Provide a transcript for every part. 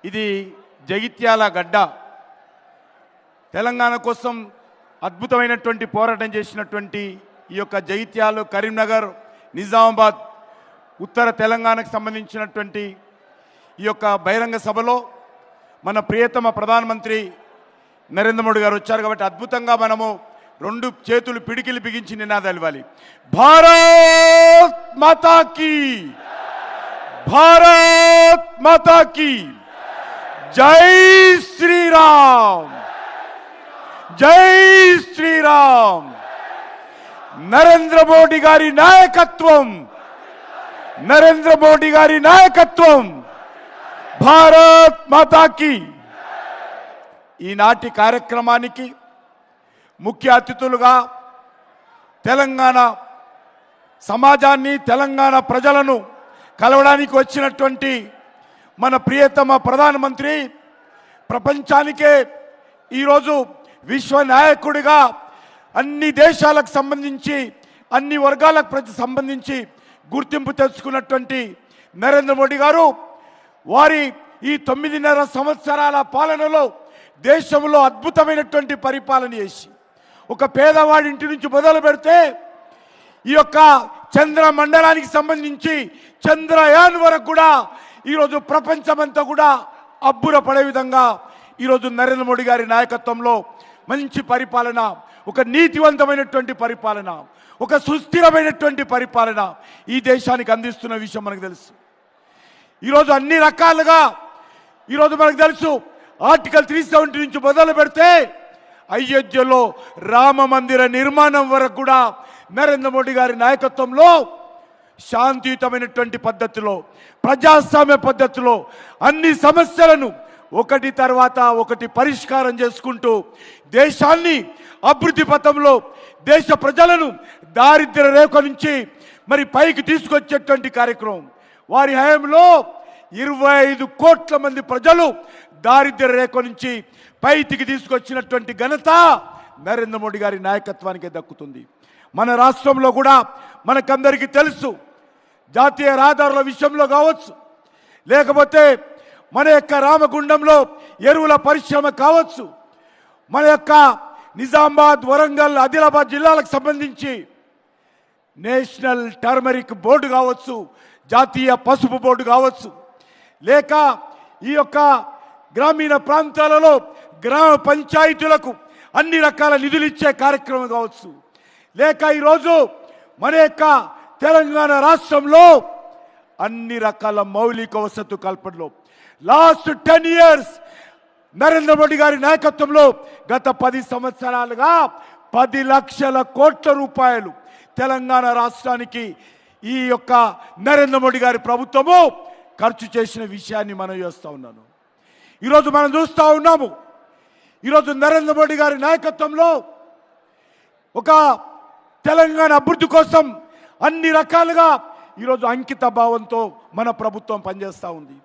ఇది జగిత్యాల గడ్డ. తెలంగాణ కోసం అద్భుతమైనటువంటి పోరాటం చేసినటువంటి ఈ యొక్క జగిత్యాల, కరీంనగర్, నిజామాబాద్, ఉత్తర తెలంగాణకు సంబంధించినటువంటి ఈ యొక్క బహిరంగ సభలో మన ప్రియతమ ప్రధానమంత్రి నరేంద్ర మోడీ గారు వచ్చారు. కాబట్టి అద్భుతంగా మనము రెండు చేతులు పిడికిలు బిగించి నినాదాలు ఇవ్వాలి. భారత్ మాతా కీ, భారత్ మాతా కీ, జై శ్రీరామ్, జై శ్రీరామ్. నరేంద్ర మోడీ గారి నాయకత్వం, నరేంద్ర మోడీ గారి నాయకత్వం, భారత్ మాతా కీ. ఈనాటి కార్యక్రమానికి ముఖ్య అతిథులుగా తెలంగాణ సమాజాన్ని, తెలంగాణ ప్రజలను కలవడానికి వచ్చినటువంటి మన ప్రియతమ ప్రధానమంత్రి, ప్రపంచానికే ఈరోజు విశ్వ నాయకుడిగా అన్ని దేశాలకు సంబంధించి, అన్ని వర్గాలకు సంబంధించి గుర్తింపు తెచ్చుకున్నటువంటి నరేంద్ర మోడీ గారు వారి ఈ 9.5 సంవత్సరాల పాలనలో దేశంలో అద్భుతమైనటువంటి పరిపాలన చేసి, ఒక పేదవాడి ఇంటి నుంచి మొదలు పెడితే ఈ యొక్క చంద్ర మండలానికి సంబంధించి చంద్రయాన్ వరకు కూడా ఈరోజు ప్రపంచమంతా కూడా అబ్బురపడే విధంగా ఈరోజు నరేంద్ర మోడీ గారి నాయకత్వంలో మంచి పరిపాలన, ఒక నీతివంతమైనటువంటి పరిపాలన, ఒక సుస్థిరమైనటువంటి పరిపాలన ఈ దేశానికి అందిస్తున్న విషయం మనకు తెలుసు. ఈరోజు అన్ని రకాలుగా ఈరోజు మనకు తెలుసు. ఆర్టికల్ 370 నుంచి మొదలు పెడితే అయోధ్యలో రామ మందిర నిర్మాణం వరకు కూడా నరేంద్ర మోడీ గారి నాయకత్వంలో శాంతియుతమైనటువంటి పద్ధతిలో, ప్రజాస్వామ్య పద్ధతిలో అన్ని సమస్యలను ఒకటి తర్వాత ఒకటి పరిష్కారం చేసుకుంటూ దేశాన్ని అభివృద్ధి పథంలో, దేశ ప్రజలను దారిద్ర్య రేఖ నుంచి మరి పైకి తీసుకొచ్చేటువంటి కార్యక్రమం. వారి హయాంలో 25 కోట్ల మంది ప్రజలు దారిద్ర్య రేఖ నుంచి పైకి తీసుకొచ్చినటువంటి ఘనత నరేంద్ర మోడీ గారి నాయకత్వానికి దక్కుతుంది. మన రాష్ట్రంలో కూడా మనకందరికీ తెలుసు, జాతీయ రహదారుల విషయంలో కావచ్చు, లేకపోతే మన యొక్క రామగుండంలో ఎరువుల పరిశ్రమ కావచ్చు, మన యొక్క నిజామాబాద్, వరంగల్, ఆదిలాబాద్ జిల్లాలకు సంబంధించి నేషనల్ టర్మరిక్ బోర్డు కావచ్చు, జాతీయ పసుపు బోర్డు కావచ్చు, లేక ఈ యొక్క గ్రామీణ ప్రాంతాలలో గ్రామ పంచాయతీలకు అన్ని రకాల నిధులు ఇచ్చే కార్యక్రమం కావచ్చు, లేక ఈరోజు మన యొక్క తెలంగాణ రాష్ట్రంలో అన్ని రకాల మౌలిక వసతు కల్పనలో లాస్ట్ 10 years నరేంద్ర మోడీ గారి నాయకత్వంలో గత 10 సంవత్సరాలుగా 10 లక్షల కోట్ల రూపాయలు తెలంగాణ రాష్ట్రానికి ఈ యొక్క నరేంద్ర మోడీ గారి ప్రభుత్వము ఖర్చు చేసిన విషయాన్ని మనం చేస్తూ ఉన్నాను. ఈరోజు మనం చూస్తూ ఉన్నాము. ఈరోజు నరేంద్ర మోడీ గారి నాయకత్వంలో ఒక తెలంగాణ అభివృద్ధి కోసం అన్ని రకాలుగా ఈరోజు అంకిత భావంతో మన ప్రభుత్వం పనిచేస్తూ ఉంది.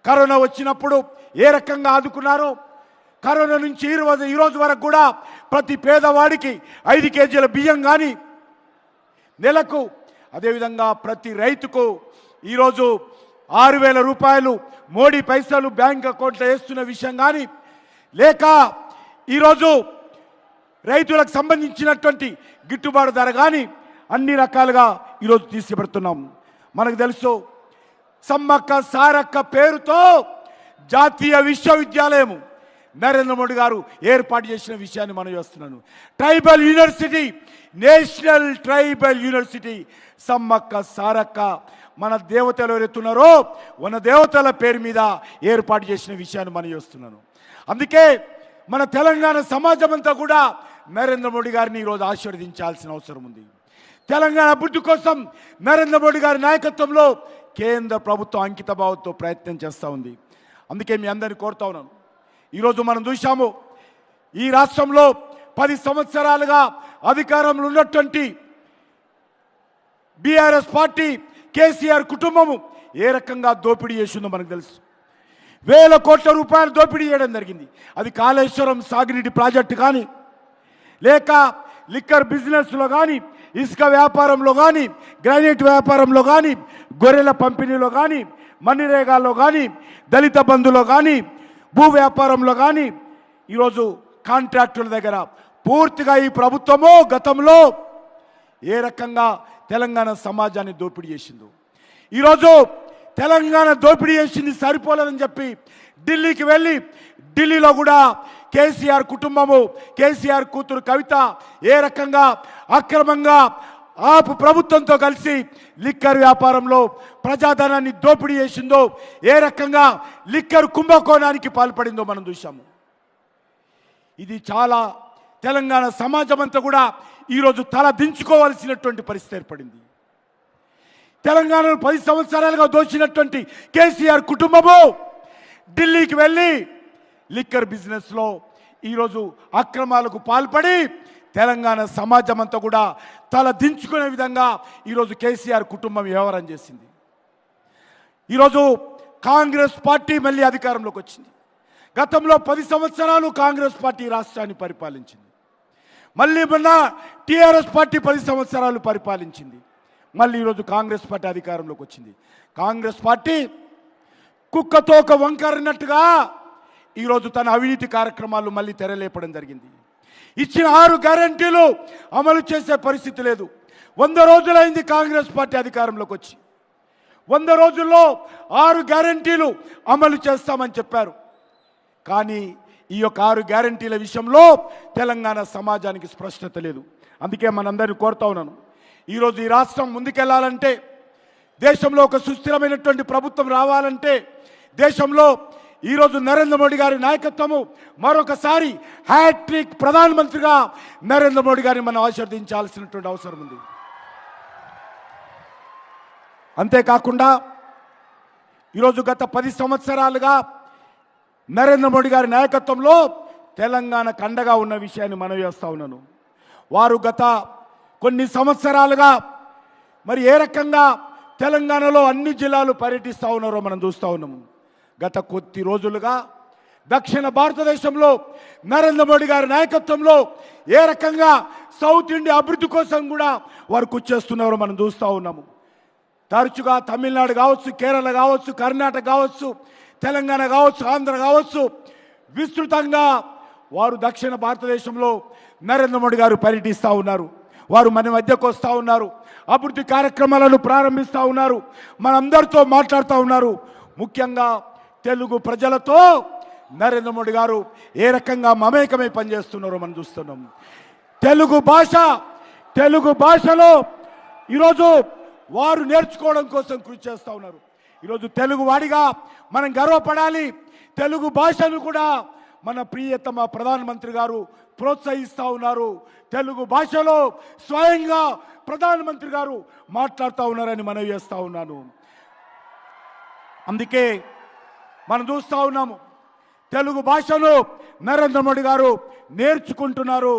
కరోనా వచ్చినప్పుడు ఏ రకంగా ఆదుకున్నారో, కరోనా నుంచి ఈ రోజు వరకు కూడా ప్రతి పేదవాడికి 5 కేజీల బియ్యం కానీ నెలకు, అదేవిధంగా ప్రతి రైతుకు ఈరోజు 6,000 రూపాయలు మోడీ పైసలు బ్యాంక్ అకౌంట్లో వేస్తున్న విషయం కానీ, లేక ఈరోజు రైతులకు సంబంధించినటువంటి గిట్టుబాటు ధర కానీ అన్ని రకాలుగా ఈరోజు తీసుకుపెడుతున్నాం. మనకు తెలుసు, సమ్మక్క సారక్క పేరుతో జాతీయ విశ్వవిద్యాలయం నరేంద్ర మోడీ గారు ఏర్పాటు చేసిన విషయాన్ని మనం చేస్తున్నాను. Tribal university, national tribal university Sammakka Sarakka మన దేవతలు ఎవరెత్తున్నారో మన దేవతల పేరు మీద ఏర్పాటు చేసిన విషయాన్ని మనం చేస్తున్నాను. అందుకే మన తెలంగాణ సమాజం అంతా కూడా నరేంద్ర మోడీ గారిని ఈరోజు ఆశీర్వదించాల్సిన అవసరం ఉంది. తెలంగాణ అభివృద్ధి కోసం నరేంద్ర మోడీ గారి నాయకత్వంలో కేంద్ర ప్రభుత్వం అంకిత భావంతో ప్రయత్నం చేస్తూ ఉంది. అందుకే మీ అందరినీ కోరుతా ఉన్నాను. ఈరోజు మనం చూశాము, ఈ రాష్ట్రంలో 10 సంవత్సరాలుగా అధికారంలో ఉన్నటువంటి బీఆర్ఎస్ పార్టీ, కేసీఆర్ కుటుంబము ఏ రకంగా దోపిడీ చేసిందో మనకు తెలుసు. 1000 కోట్ల రూపాయలు దోపిడీ చేయడం జరిగింది. అది కాళేశ్వరం సాగునీటి ప్రాజెక్టు కానీ, లేక లిక్కర్ బిజినెస్లో కానీ, ఇసుక వ్యాపారంలో కానీ, గ్రానైట్ వ్యాపారంలో కానీ, గొర్రెల పంపిణీలో కానీ, మన్నిరేగాలో కానీ, దళిత బంధులో కానీ, భూ వ్యాపారంలో కానీ, ఈరోజు కాంట్రాక్టుల దగ్గర పూర్తిగా ఈ ప్రభుత్వము గతంలో ఏ రకంగా తెలంగాణ సమాజాన్ని దోపిడీ చేసిందో, ఈరోజు తెలంగాణ దోపిడీ చేసింది సరిపోలేదని చెప్పి ఢిల్లీకి వెళ్ళి, ఢిల్లీలో కూడా కేసీఆర్ కుటుంబము, కేసీఆర్ కూతురు కవిత ఏ రకంగా అక్రమంగా ఆపు ప్రభుత్వంతో కలిసి లిక్కర్ వ్యాపారంలో ప్రజాధనాన్ని దోపిడీ చేసిందో, ఏ రకంగా లిక్కర్ కుంభకోణానికి పాల్పడిందో మనం చూసాము. ఇది చాలా తెలంగాణ సమాజం అంతా కూడా ఈరోజు తల దించుకోవాల్సినటువంటి పరిస్థితి ఏర్పడింది. తెలంగాణను 10 సంవత్సరాలుగా దోచినటువంటి కేసీఆర్ కుటుంబము ఢిల్లీకి వెళ్ళి లిక్కర్ బిజినెస్లో ఈరోజు అక్రమాలకు పాల్పడి తెలంగాణ సమాజం అంతా కూడా తల దించుకునే విధంగా ఈరోజు కేసీఆర్ కుటుంబం వ్యవహారం చేసింది. ఈరోజు కాంగ్రెస్ పార్టీ మళ్ళీ అధికారంలోకి వచ్చింది. గతంలో 10 సంవత్సరాలు కాంగ్రెస్ పార్టీ రాష్ట్రాన్ని పరిపాలించింది. మళ్ళీ మొన్న టీఆర్ఎస్ పార్టీ 10 సంవత్సరాలు పరిపాలించింది. మళ్ళీ ఈరోజు కాంగ్రెస్ పార్టీ అధికారంలోకి వచ్చింది. కాంగ్రెస్ పార్టీ కుక్కతో ఒక వంకరినట్టుగా ఈరోజు తన అవినీతి కార్యక్రమాలు మళ్ళీ తెరలేపడం జరిగింది. ఇచ్చిన 6 గ్యారంటీలు అమలు చేసే పరిస్థితి లేదు. 100 రోజులైంది కాంగ్రెస్ పార్టీ అధికారంలోకి వచ్చి. 100 రోజుల్లో 6 గ్యారంటీలు అమలు చేస్తామని చెప్పారు. కానీ ఈ యొక్క 6 గ్యారంటీల విషయంలో తెలంగాణ సమాజానికి స్పష్టత లేదు. అందుకే మనందరినీ కోరుతా ఉన్నాను, ఈరోజు ఈ రాష్ట్రం ముందుకెళ్లాలంటే, దేశంలో ఒక సుస్థిరమైనటువంటి ప్రభుత్వం రావాలంటే, దేశంలో ఈరోజు నరేంద్ర మోడీ గారి నాయకత్వము మరొకసారి హ్యాట్రిక్ ప్రధానమంత్రిగా నరేంద్ర మోడీ గారిని మనం ఆశీర్వదించాల్సినటువంటి అవసరం ఉంది. అంతేకాకుండా ఈరోజు గత 10 సంవత్సరాలుగా నరేంద్ర మోడీ గారి నాయకత్వంలో తెలంగాణకు అండగా ఉన్న విషయాన్ని మనం చేస్తూ ఉన్నాను. వారు గత కొన్ని సంవత్సరాలుగా మరి ఏ రకంగా తెలంగాణలో అన్ని జిల్లాలు పర్యటిస్తూ ఉన్నారో మనం చూస్తూ ఉన్నాము. గత కొద్ది రోజులుగా దక్షిణ భారతదేశంలో నరేంద్ర మోడీ గారి నాయకత్వంలో ఏ రకంగా సౌత్ ఇండియా అభివృద్ధి కోసం కూడా వారు కృషి చేస్తున్నారో మనం చూస్తూ ఉన్నాము. తరచుగా తమిళనాడు కావచ్చు, కేరళ కావచ్చు, కర్ణాటక కావచ్చు, తెలంగాణ కావచ్చు, ఆంధ్ర కావచ్చు, విస్తృతంగా వారు దక్షిణ భారతదేశంలో నరేంద్ర మోడీ గారు పర్యటిస్తూ ఉన్నారు. వారు మన మధ్యకు వస్తూ ఉన్నారు, అభివృద్ధి కార్యక్రమాలను ప్రారంభిస్తూ ఉన్నారు, మనందరితో మాట్లాడుతూ ఉన్నారు. ముఖ్యంగా తెలుగు ప్రజలతో నరేంద్ర మోడీ గారు ఏ రకంగా మమేకమై పనిచేస్తున్నారో మనం చూస్తున్నాం. తెలుగు భాషలో ఈరోజు వారు నేర్చుకోవడం కోసం కృషి చేస్తూ ఉన్నారు. ఈరోజు తెలుగు వాడిగా మనం గర్వపడాలి. తెలుగు భాషను కూడా మన ప్రియతమ ప్రధానమంత్రి గారు ప్రోత్సహిస్తూ ఉన్నారు. తెలుగు భాషలో స్వయంగా ప్రధానమంత్రి గారు మాట్లాడుతూ ఉన్నారని మనవి చేస్తూ ఉన్నాను. అందుకే మనం చూస్తూ ఉన్నాము, తెలుగు భాషను నరేంద్ర మోడీ గారు నేర్చుకుంటున్నారు.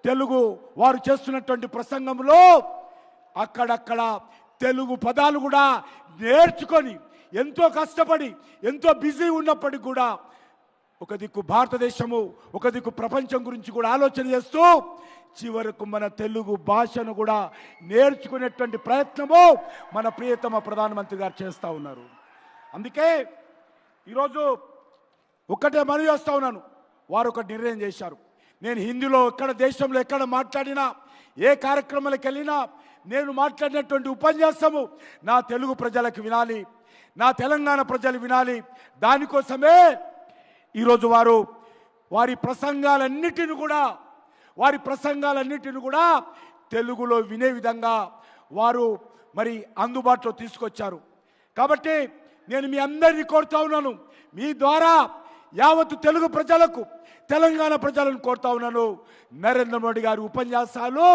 తెలుగు వారు చేస్తున్నటువంటి ప్రసంగంలో అక్కడక్కడ తెలుగు పదాలు కూడా నేర్చుకొని ఎంతో కష్టపడి ఎంతో బిజీ ఉన్నప్పటికీ కూడా ఒక దిక్కు భారతదేశము, ఒక దిక్కు ప్రపంచం గురించి కూడా ఆలోచన చేస్తూ చివరకు మన తెలుగు భాషను కూడా నేర్చుకునేటువంటి ప్రయత్నము మన ప్రియతమ ప్రధానమంత్రి గారు చేస్తూ ఉన్నారు. అందుకే ఈరోజు ఒక్కటే మనవి చేస్తూ ఉన్నాను, వారు ఒక నిర్ణయం చేశారు. నేను హిందీలో ఎక్కడ దేశంలో ఎక్కడ మాట్లాడినా, ఏ కార్యక్రమాలకు వెళ్ళినా నేను మాట్లాడినటువంటి ఉపన్యాసము నా తెలుగు ప్రజలకు వినాలి, నా తెలంగాణ ప్రజలు వినాలి. దానికోసమే ఈరోజు వారి ప్రసంగాలన్నిటిని కూడా తెలుగులో వినే విధంగా వారు మరి అందుబాటులో తీసుకొచ్చారు. కాబట్టి నేను మీ అందరినీ కోరుతా ఉన్నాను, మీ ద్వారా యావత్తు తెలుగు ప్రజలకు, తెలంగాణ ప్రజలను కోరుతా ఉన్నాను, నరేంద్ర మోడీ గారి ఉపన్యాసాలు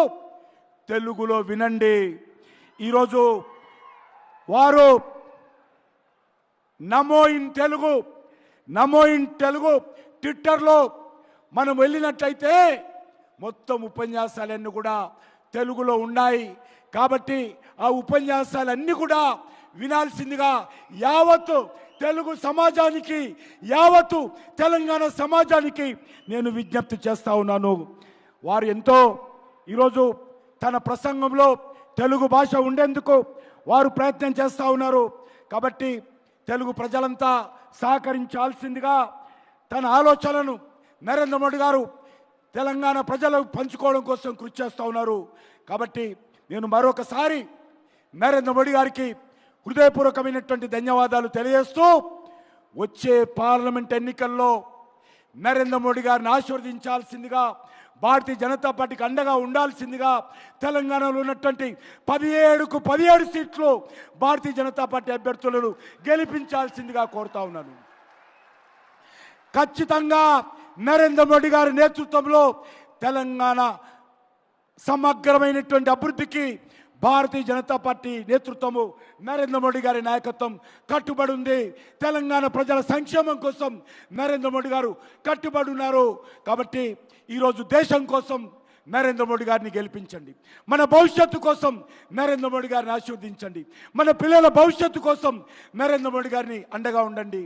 తెలుగులో వినండి. ఈరోజు వారు నమో ఇన్ తెలుగు ట్విట్టర్లో మనం వెళ్ళినట్లయితే మొత్తం ఉపన్యాసాలన్నీ కూడా తెలుగులో ఉన్నాయి. కాబట్టి ఆ ఉపన్యాసాలన్నీ కూడా వినాల్సిందిగా యావత్తు తెలుగు సమాజానికి, యావత్తు తెలంగాణ సమాజానికి నేను విజ్ఞప్తి చేస్తూ ఉన్నాను. వారు ఎంతో ఈరోజు తన ప్రసంగంలో తెలుగు భాష ఉండేందుకు వారు ప్రయత్నం చేస్తూ ఉన్నారు. కాబట్టి తెలుగు ప్రజలంతా సహకరించాల్సిందిగా తన ఆలోచనలను నరేంద్ర మోడీ గారు తెలంగాణ ప్రజలకు పంచుకోవడం కోసం కృషి చేస్తూ ఉన్నారు. కాబట్టి నేను మరొకసారి నరేంద్ర మోడీ గారికి హృదయపూర్వకమైనటువంటి ధన్యవాదాలు తెలియజేస్తూ వచ్చే పార్లమెంట్ ఎన్నికల్లో నరేంద్ర మోడీ గారిని ఆశీర్వదించాల్సిందిగా, భారతీయ జనతా పార్టీకి అండగా ఉండాల్సిందిగా, తెలంగాణలో ఉన్నటువంటి 17కు 17 సీట్లు భారతీయ జనతా పార్టీ అభ్యర్థులను గెలిపించాల్సిందిగా కోరుతా ఉన్నాను. ఖచ్చితంగా నరేంద్ర మోడీ గారి నేతృత్వంలో తెలంగాణ సమగ్రమైనటువంటి అభివృద్ధికి భారతీయ జనతా పార్టీ నేతృత్వము, నరేంద్ర మోడీ గారి నాయకత్వం కట్టుబడి ఉంది. తెలంగాణ ప్రజల సంక్షేమం కోసం నరేంద్ర మోడీ గారు కట్టుబడి ఉన్నారు. కాబట్టి ఈరోజు దేశం కోసం నరేంద్ర మోడీ గారిని గెలిపించండి. మన భవిష్యత్తు కోసం నరేంద్ర మోడీ గారిని ఆశీర్వదించండి. మన పిల్లల భవిష్యత్తు కోసం నరేంద్ర మోడీ గారిని అండగా ఉండండి.